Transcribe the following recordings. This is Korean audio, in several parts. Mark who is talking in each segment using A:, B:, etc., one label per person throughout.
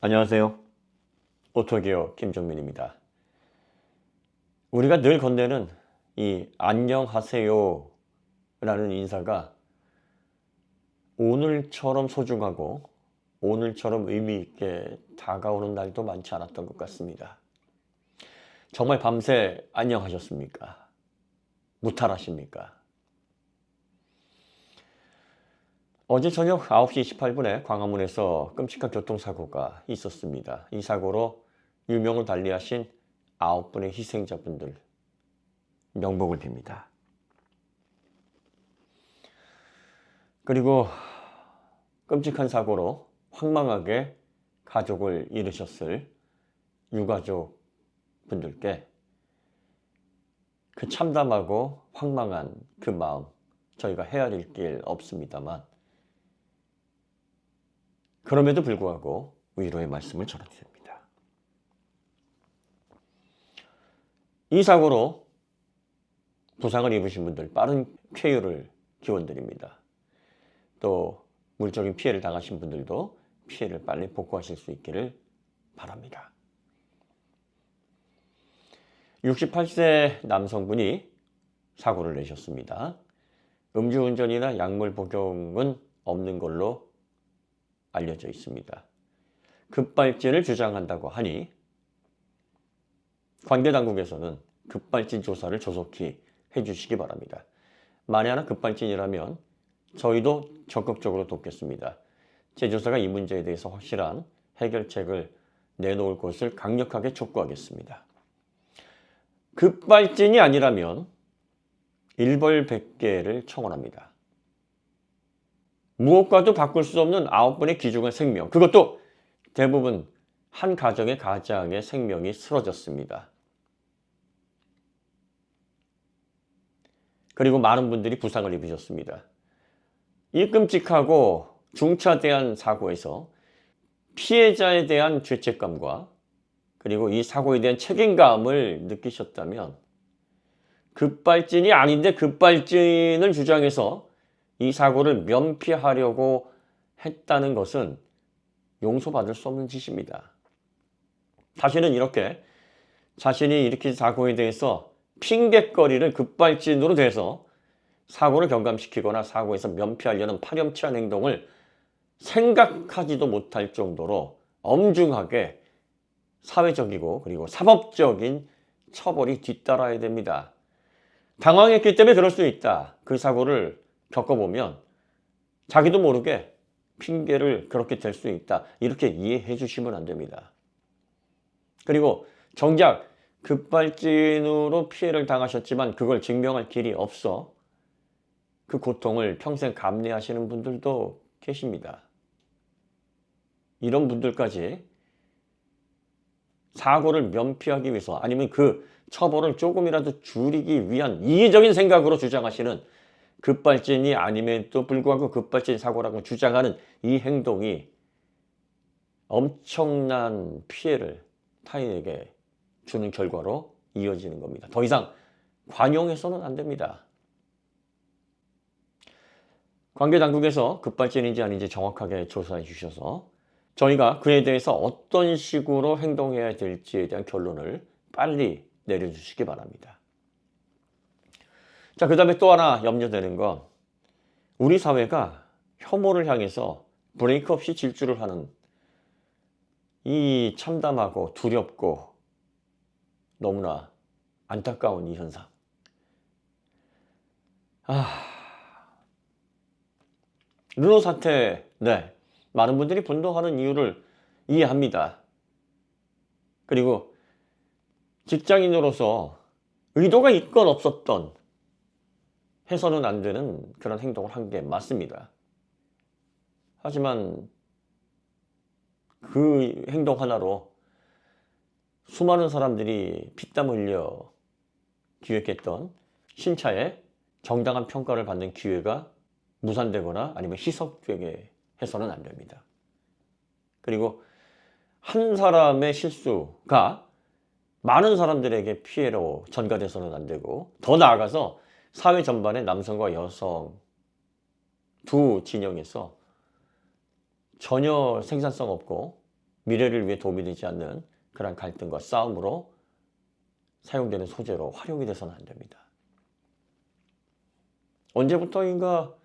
A: 안녕하세요. 오토기어 김종민입니다. 우리가 늘 건네는 이 안녕하세요 라는 인사가 오늘처럼 소중하고 오늘처럼 의미 있게 다가오는 날도 많지 않았던 것 같습니다. 정말 밤새 안녕하셨습니까? 무탈하십니까? 어제 저녁 9시 28분에 광화문에서 끔찍한 교통사고가 있었습니다. 이 사고로 유명을 달리하신 9분의 희생자분들 명복을 빕니다. 그리고 끔찍한 사고로 황망하게 가족을 잃으셨을 유가족 분들께 그 참담하고 황망한 그 마음 저희가 헤아릴 길 없습니다만, 그럼에도 불구하고 위로의 말씀을 전해드립니다. 이 사고로 부상을 입으신 분들 빠른 쾌유를 기원드립니다. 또 물적인 피해를 당하신 분들도 피해를 빨리 복구하실 수 있기를 바랍니다. 68세 남성분이 사고를 내셨습니다. 음주운전이나 약물 복용은 없는 걸로 알려져 있습니다. 급발진을 주장한다고 하니 관계당국에서는 급발진 조사를 조속히 해주시기 바랍니다. 만에 하나 급발진이라면 저희도 적극적으로 돕겠습니다. 제조사가 이 문제에 대해서 확실한 해결책을 내놓을 것을 강력하게 촉구하겠습니다. 급발진이 아니라면 일벌백계를 청원합니다. 무엇과도 바꿀 수 없는 9분의 귀중한 생명, 그것도 대부분 한 가정의 가장의 생명이 쓰러졌습니다. 그리고 많은 분들이 부상을 입으셨습니다. 이 끔찍하고 중차대한 사고에서 피해자에 대한 죄책감과 그리고 이 사고에 대한 책임감을 느끼셨다면, 급발진이 아닌데 급발진을 주장해서 이 사고를 면피하려고 했다는 것은 용서받을 수 없는 짓입니다. 다시는 이렇게 자신이 일으킨 사고에 대해서 핑곗거리를 급발진으로 대서 사고를 경감시키거나 사고에서 면피하려는 파렴치한 행동을 생각하지도 못할 정도로 엄중하게 사회적이고 그리고 사법적인 처벌이 뒤따라야 됩니다. 당황했기 때문에 그럴 수 있다. 그 사고를 겪어보면 자기도 모르게 핑계를 그렇게 댈 수 있다. 이렇게 이해해 주시면 안 됩니다. 그리고 정작 급발진으로 피해를 당하셨지만 그걸 증명할 길이 없어 그 고통을 평생 감내하시는 분들도 계십니다. 이런 분들까지 사고를 면피하기 위해서 아니면 그 처벌을 조금이라도 줄이기 위한 이기적인 생각으로 주장하시는, 급발진이 아님에도 불구하고 급발진 사고라고 주장하는 이 행동이 엄청난 피해를 타인에게 주는 결과로 이어지는 겁니다. 더 이상 관용해서는 안 됩니다. 관계당국에서 급발진인지 아닌지 정확하게 조사해 주셔서 저희가 그에 대해서 어떤 식으로 행동해야 될지에 대한 결론을 빨리 내려주시기 바랍니다. 자, 그 다음에 또 하나 염려되는 건 우리 사회가 혐오를 향해서 브레이크 없이 질주를 하는 이 참담하고 두렵고 너무나 안타까운 이 현상. 르노 사태, 네, 많은 분들이 분노하는 이유를 이해합니다. 그리고 직장인으로서 의도가 있건 없었던 해서는 안 되는 그런 행동을 한 게 맞습니다. 하지만 그 행동 하나로 수많은 사람들이 피땀 흘려 기획했던 신차에 정당한 평가를 받는 기회가 무산되거나 아니면 희석되게 해서는 안 됩니다. 그리고 한 사람의 실수가 많은 사람들에게 피해로 전가돼서는 안 되고, 더 나아가서 사회 전반의 남성과 여성 두 진영에서 전혀 생산성 없고 미래를 위해 도움이 되지 않는 그런 갈등과 싸움으로 사용되는 소재로 활용이 돼서는 안 됩니다. 언제부터인가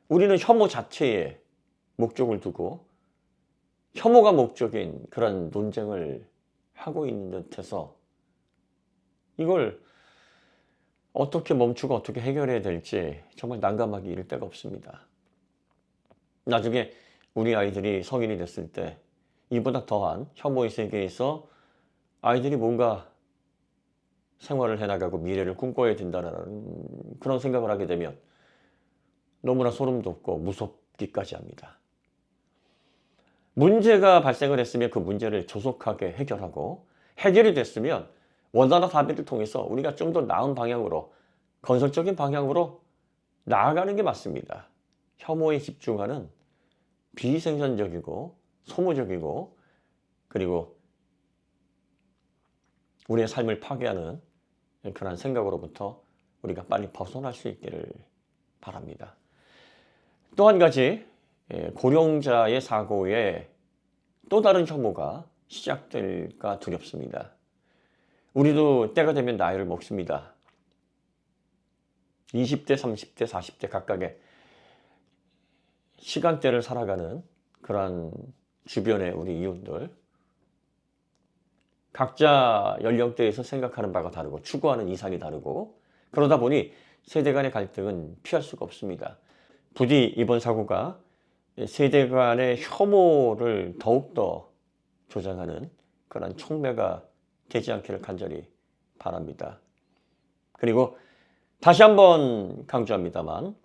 A: 우리는 혐오 자체에 목적을 두고 혐오가 목적인 그런 논쟁을 하고 있는 듯해서 이걸 어떻게 멈추고 어떻게 해결해야 될지 정말 난감하기 이를 데가 없습니다. 나중에 우리 아이들이 성인이 됐을 때 이보다 더한 혐오의 세계에서 아이들이 뭔가 생활을 해나가고 미래를 꿈꿔야 된다는 그런 생각을 하게 되면 너무나 소름 돋고 무섭기까지 합니다. 문제가 발생을 했으면 그 문제를 조속하게 해결하고 해결이 됐으면 원활한 합의를 통해서 우리가 좀 더 나은 방향으로 건설적인 방향으로 나아가는 게 맞습니다. 혐오에 집중하는 비생산적이고 소모적이고 그리고 우리의 삶을 파괴하는 그런 생각으로부터 우리가 빨리 벗어날 수 있기를 바랍니다. 또 한 가지 고령자의 사고에 또 다른 혐오가 시작될까 두렵습니다. 우리도 때가 되면 나이를 먹습니다. 20대, 30대, 40대 각각의 시간대를 살아가는 그런 주변의 우리 이웃들 각자 연령대에서 생각하는 바가 다르고 추구하는 이상이 다르고 그러다 보니 세대 간의 갈등은 피할 수가 없습니다. 부디 이번 사고가 세대 간의 혐오를 더욱더 조장하는 그런 촉매가 되지 않기를 간절히 바랍니다. 그리고 다시 한번 강조합니다만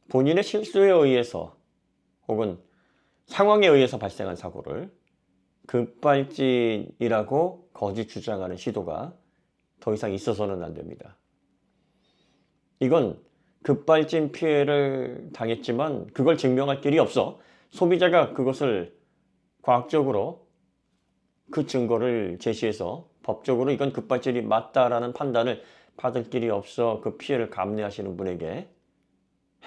A: 본인의 실수에 의해서 혹은 상황에 의해서 발생한 사고를 급발진이라고 거짓 주장하는 시도가 더 이상 있어서는 안 됩니다. 이건 급발진 피해를 당했지만 그걸 증명할 길이 없어 소비자가 그것을 과학적으로 그 증거를 제시해서 법적으로 이건 급발진이 맞다라는 판단을 받을 길이 없어 그 피해를 감내하시는 분에게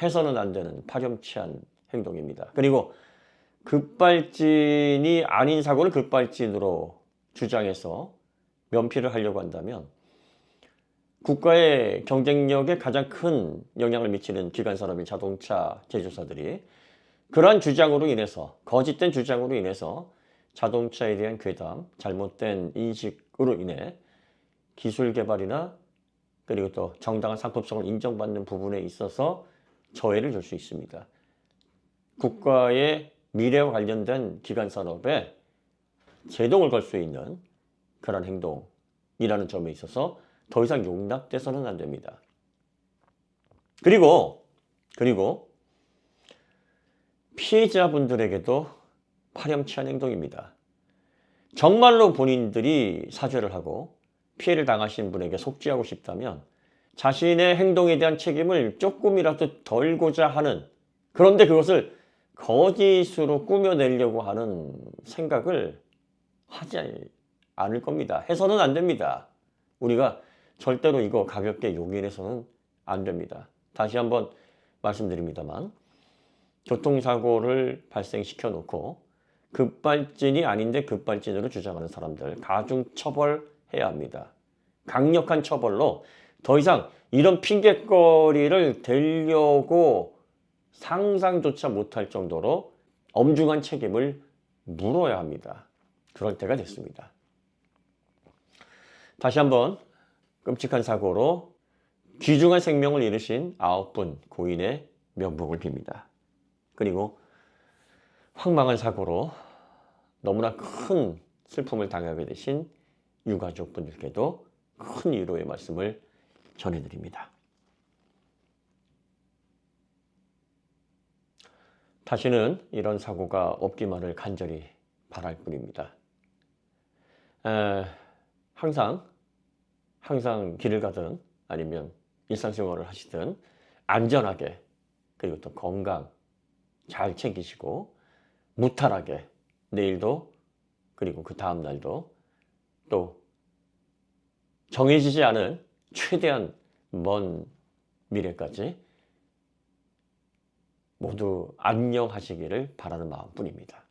A: 해서는 안 되는 파렴치한 행동입니다. 그리고 급발진이 아닌 사고를 급발진으로 주장해서 면피를 하려고 한다면 국가의 경쟁력에 가장 큰 영향을 미치는 기관산업인 자동차 제조사들이 그러한 주장으로 인해서 거짓된 주장으로 인해서 자동차에 대한 괴담, 잘못된 인식으로 인해 기술 개발이나 그리고 또 정당한 상품성을 인정받는 부분에 있어서 저해를 줄 수 있습니다. 국가의 미래와 관련된 기관산업에 제동을 걸 수 있는 그런 행동이라는 점에 있어서 더 이상 용납돼서는 안 됩니다. 그리고 피해자분들에게도 파렴치한 행동입니다. 정말로 본인들이 사죄를 하고 피해를 당하신 분에게 속죄하고 싶다면 자신의 행동에 대한 책임을 조금이라도 덜고자 하는 그런데 그것을 거짓으로 꾸며내려고 하는 생각을 하지 않을 겁니다. 해서는 안 됩니다. 우리가 절대로 이거 가볍게 용인해서는 안 됩니다. 다시 한번 말씀드립니다만 교통사고를 발생시켜 놓고 급발진이 아닌데 급발진으로 주장하는 사람들 가중 처벌해야 합니다. 강력한 처벌로 더 이상 이런 핑계거리를 대려고 상상조차 못할 정도로 엄중한 책임을 물어야 합니다. 그럴 때가 됐습니다. 다시 한번 끔찍한 사고로 귀중한 생명을 잃으신 9분 고인의 명복을 빕니다. 그리고 황망한 사고로 너무나 큰 슬픔을 당하게 되신 유가족분들께도 큰 위로의 말씀을 전해드립니다. 다시는 이런 사고가 없기만을 간절히 바랄 뿐입니다. 항상 길을 가든 아니면 일상생활을 하시든 안전하게 그리고 또 건강 잘 챙기시고 무탈하게 내일도 그리고 그 다음 날도 또 정해지지 않은 최대한 먼 미래까지 모두 안녕하시기를 바라는 마음뿐입니다.